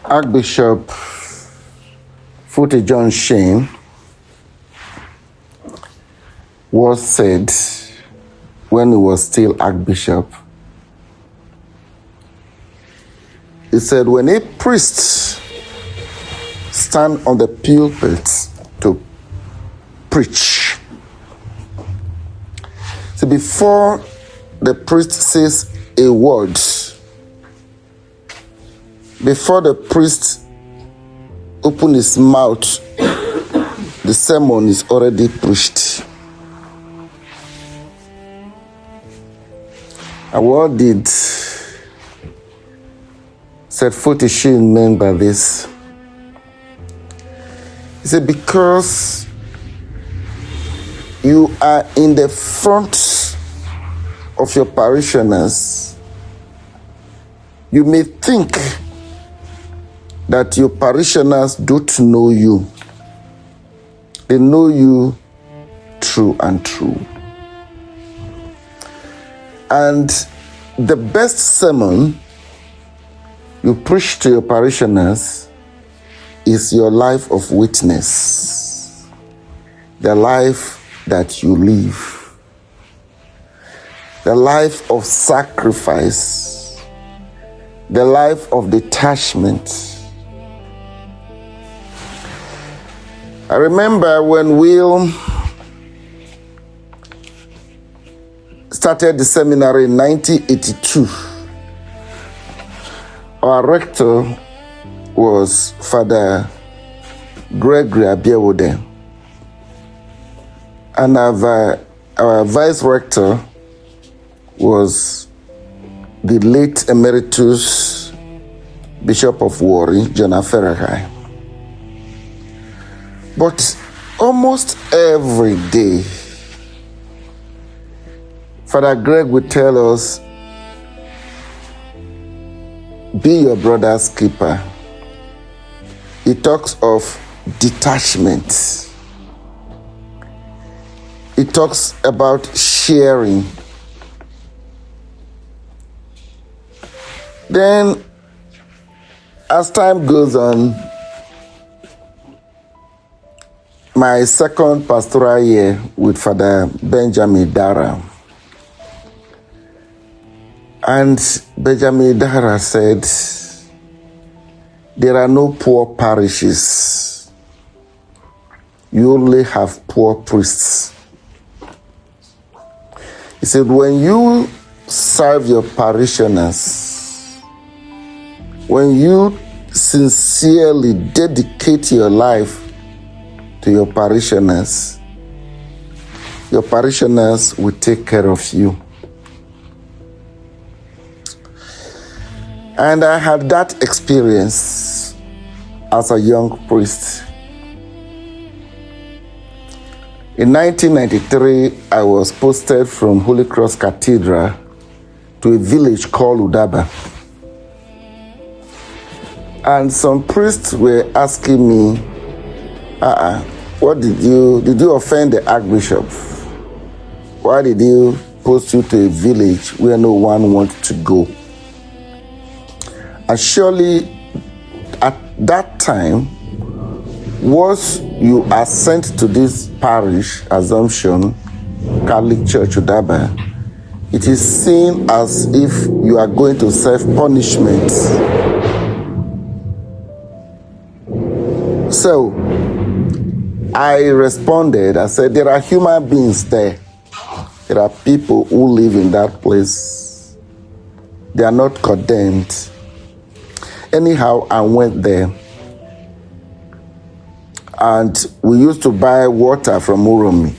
Archbishop Footy John Shane was said when he was still Archbishop. He said, when a priest stand on the pulpit to preach, so before the priest says a word, before the priest open his mouth, the sermon is already preached. And what did said Footy Shane mean by this? He said, because you are in the front of your parishioners, you may think that your parishioners don't know you. They know you true and true. And the best sermon you preach to your parishioners is your life of witness, the life that you live, the life of sacrifice, the life of detachment. I remember when Will started the seminary in 1982, our rector was Father Gregory Abiewode, and our vice rector was the late emeritus Bishop of Warri, John Aferahai. But almost every day, Father Greg would tell us, be your brother's keeper. He talks of detachment. He talks about sharing. Then, as time goes on, my second pastoral year with Father Benjamin Dara, and Benjamin Dara said, there are no poor parishes. You only have poor priests. He said, when you serve your parishioners, when you sincerely dedicate your life to your parishioners will take care of you. And I had that experience as a young priest. In 1993, I was posted from Holy Cross Cathedral to a village called Udaba. And some priests were asking me, what did you offend the Archbishop? Why did you post you to a village where no one wanted to go? And surely, at that time, once you are sent to this parish, Assumption Catholic Church, Udaba, it is seen as if you are going to serve punishment. So, I responded, I said, there are human beings there. There are people who live in that place. They are not condemned. Anyhow, I went there, and we used to buy water from Uromi,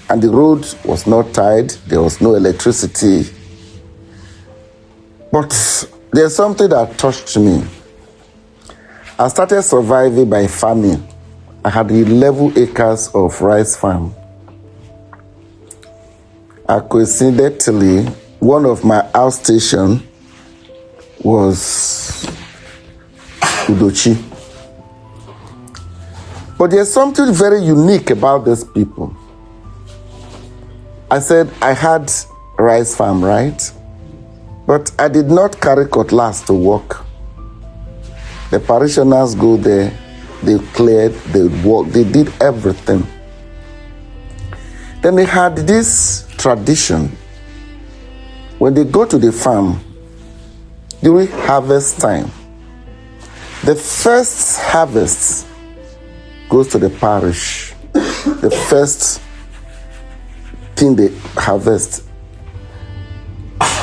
and the road was not tied, there was no electricity. But there's something that touched me. I started surviving by farming. I had 11 acres of rice farm. Coincidentally, one of my outstation was Udochi. But there's something very unique about these people. I said I had rice farm, right? But I did not carry cutlass to work. The parishioners go there, they cleared, they walked, they did everything. Then they had this tradition. When they go to the farm, during harvest time, the first harvest goes to the parish. The first thing they harvest.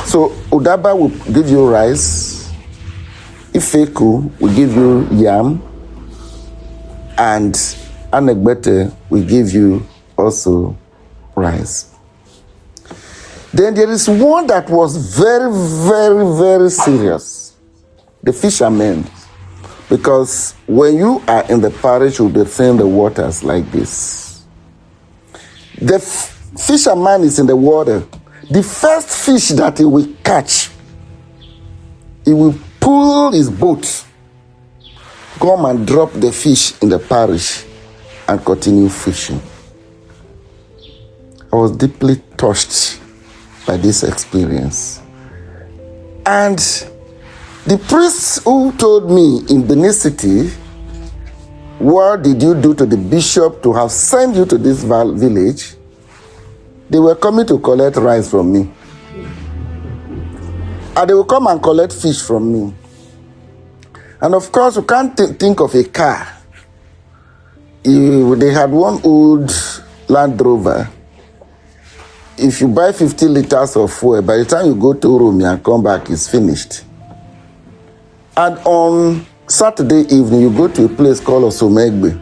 So Udaba will give you rice, Ifeku will give you yam, and Anegbete will give you also rice. Then there is one that was very, very, very serious. The fishermen. Because when you are in the parish, you'll be seeing the waters like this. The fisherman is in the water. The first fish that he will catch, he will pull his boat, come and drop the fish in the parish and continue fishing. I was deeply touched by this experience. And the priests who told me in Benin City, what did you do to the bishop to have sent you to this village? They were coming to collect rice from me. And they will come and collect fish from me. And of course, you can't think of a car. They had one old Land Rover. If you buy 50 liters of fuel, by the time you go to Urumi and come back, it's finished. And on Saturday evening, you go to a place called Osomegbe.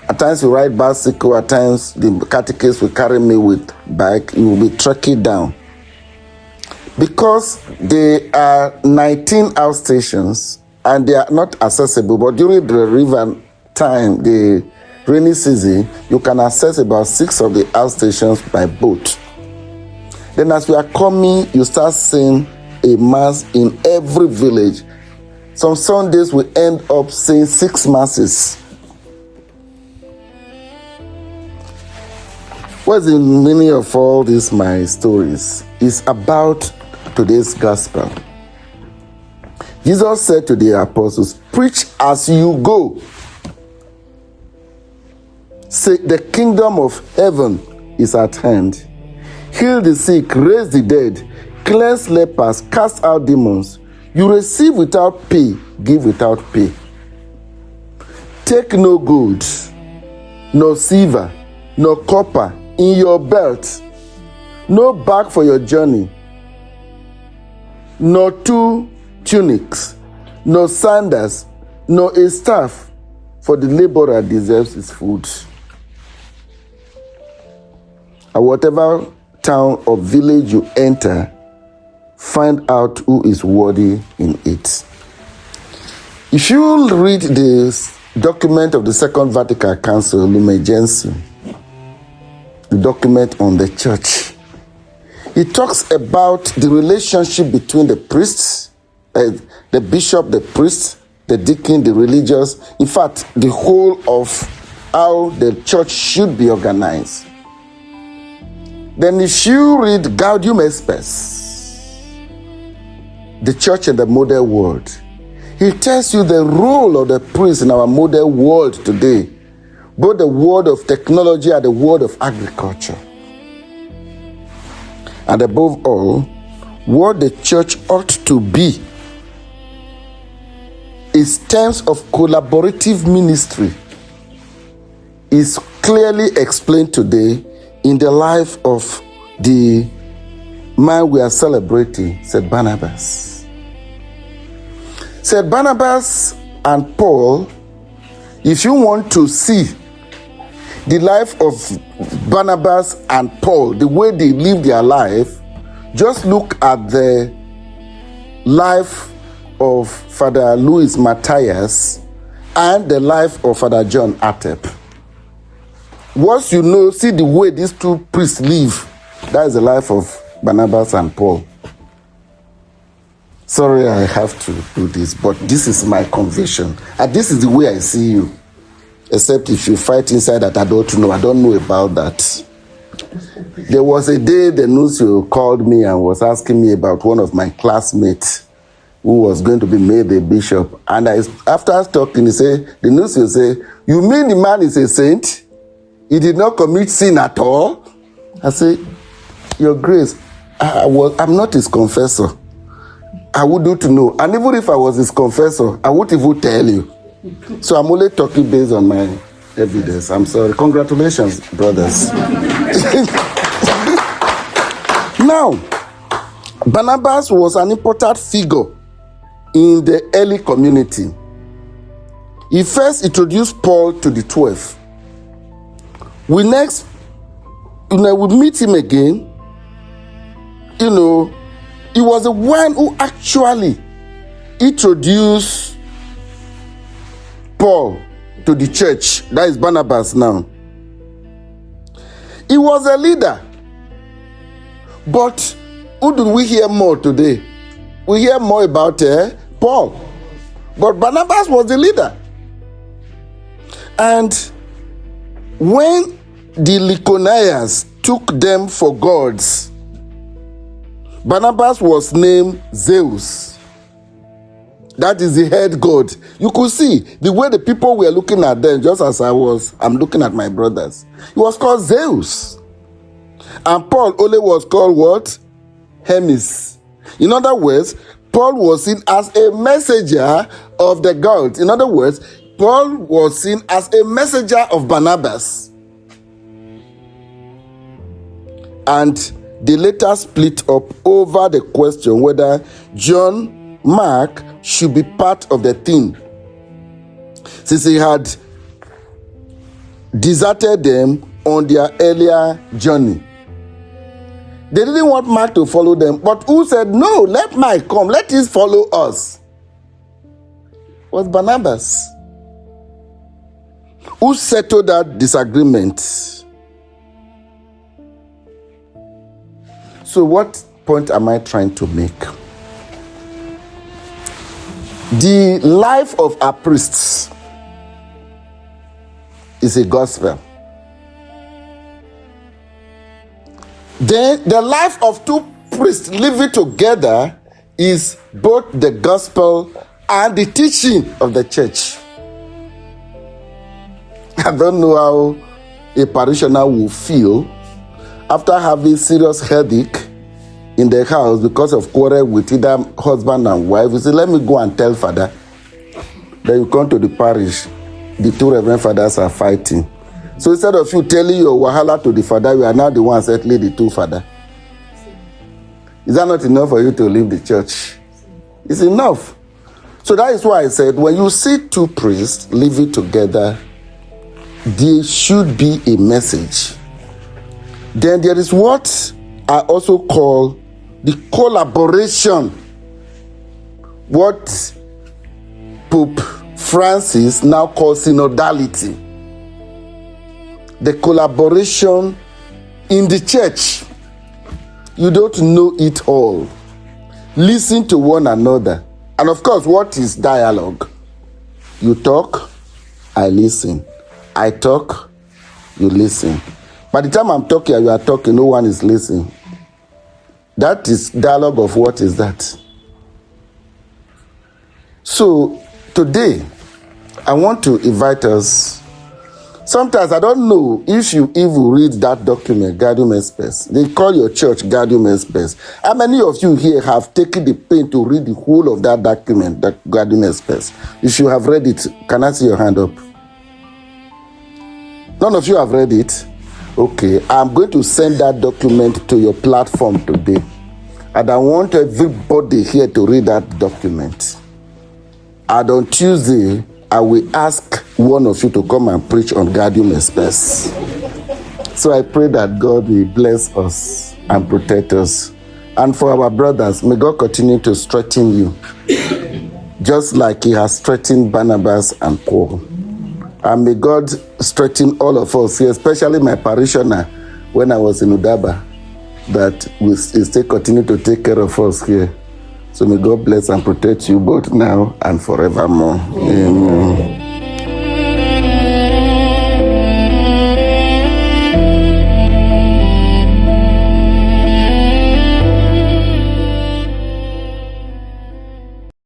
At times you ride bicycle, at times the catechist will carry me with bike, you will be trekking down. Because there are 19 outstations and they are not accessible, but during the river time, the rainy season, you can access about 6 of the outstations by boat. Then as we are coming, you start seeing a mass in every village. Some Sundays we end up seeing 6 masses. What's the meaning of all these my stories? It's about today's gospel. Jesus said to the apostles, preach as you go. Say the kingdom of heaven is at hand. Heal the sick, raise the dead, cleanse lepers, cast out demons. You receive without pay, give without pay. Take no gold, no silver, no copper in your belt, no bag for your journey, no 2 tunics, no sandals, no a staff, for the laborer deserves his food. At whatever town or village you enter, find out who is worthy in it. If you read the document of the Second Vatican Council, Lumen Gentium, the document on the church, it talks about the relationship between the priests, the bishop, the priest, the deacon, the religious, in fact, the whole of how the church should be organized. Then if you read Gaudium et Spes, the church in the modern world, he tells you the role of the priest in our modern world today, both the world of technology and the world of agriculture. And above all, what the church ought to be is terms of collaborative ministry is clearly explained today in the life of the man we are celebrating, St. Barnabas. St. Barnabas and Paul, if you want to see the life of Barnabas and Paul, the way they live their life, just look at the life of Father Louis Matthias and the life of Father John Atep. Once you know, see the way these 2 priests live, that is the life of Barnabas and Paul. Sorry I have to do this, but this is my conviction. And this is the way I see you. Except if you fight inside that I don't know about that. There was a day the nuncio called me and was asking me about one of my classmates who was going to be made a bishop. And after talking, he said, the news will say, you mean the man is a saint? He did not commit sin at all? I say, Your Grace, I'm not his confessor. I would do to know. And even if I was his confessor, I wouldn't even tell you. So I'm only talking based on my evidence. I'm sorry. Congratulations, brothers. Now, Barnabas was an important figure in the early community. He first introduced Paul to the 12. We meet him again. He was the one who actually introduced Paul to the church. That is Barnabas now. He was a leader. But who do we hear more today? We hear more about Paul. But Barnabas was the leader. And when the Lycaonians took them for gods, Barnabas was named Zeus. That is the head god. You could see the way the people were looking at them, just as I'm looking at my brothers. He was called Zeus. And Paul only was called what? Hermes. In other words, Paul was seen as a messenger of the gods. In other words, Paul was seen as a messenger of Barnabas. And they later split up over the question whether John Mark should be part of the team, since he had deserted them on their earlier journey. They didn't want Mark to follow them, but who said, no, let Mark come, let him follow us? It was Barnabas who settled that disagreement. So what point am I trying to make? The life of our priests is a gospel. Then the life of two priests living together is both the gospel and the teaching of the church. I don't know how a parishioner will feel after having serious headache in the house because of quarrel with either husband and wife. You say, let me go and tell father. Then you come to the parish, the two reverend fathers are fighting. So instead of you telling your wahala to the father, you are now the one settling the two father. Is that not enough for you to leave the church? It's enough. So that is why I said, when you see two priests living together, there should be a message. Then there is what I also call the collaboration. What Pope Francis now calls synodality. The collaboration in the church. You don't know it all. Listen to one another. And of course, what is dialogue? You talk, I listen. I talk, you listen. By the time I'm talking, you are talking, no one is listening. That is dialogue of what is that? So today, I want to invite us. Sometimes I don't know if you even read that document, Gaudium et Spes. They call your church Gaudium et Spes. How many of you here have taken the pain to read the whole of that document, that Gaudium et Spes? If you have read it, can I see your hand up? None of you have read it? Okay, I'm going to send that document to your platform today. And I want everybody here to read that document. And on Tuesday, I will ask one of you to come and preach on Gaudium et Spes. So I pray that God will bless us and protect us. And for our brothers, may God continue to strengthen you, just like he has strengthened Barnabas and Paul. And may God strengthen all of us here, especially my parishioner when I was in Udaba, that will still continue to take care of us here. So may God bless and protect you both now and forevermore. Amen.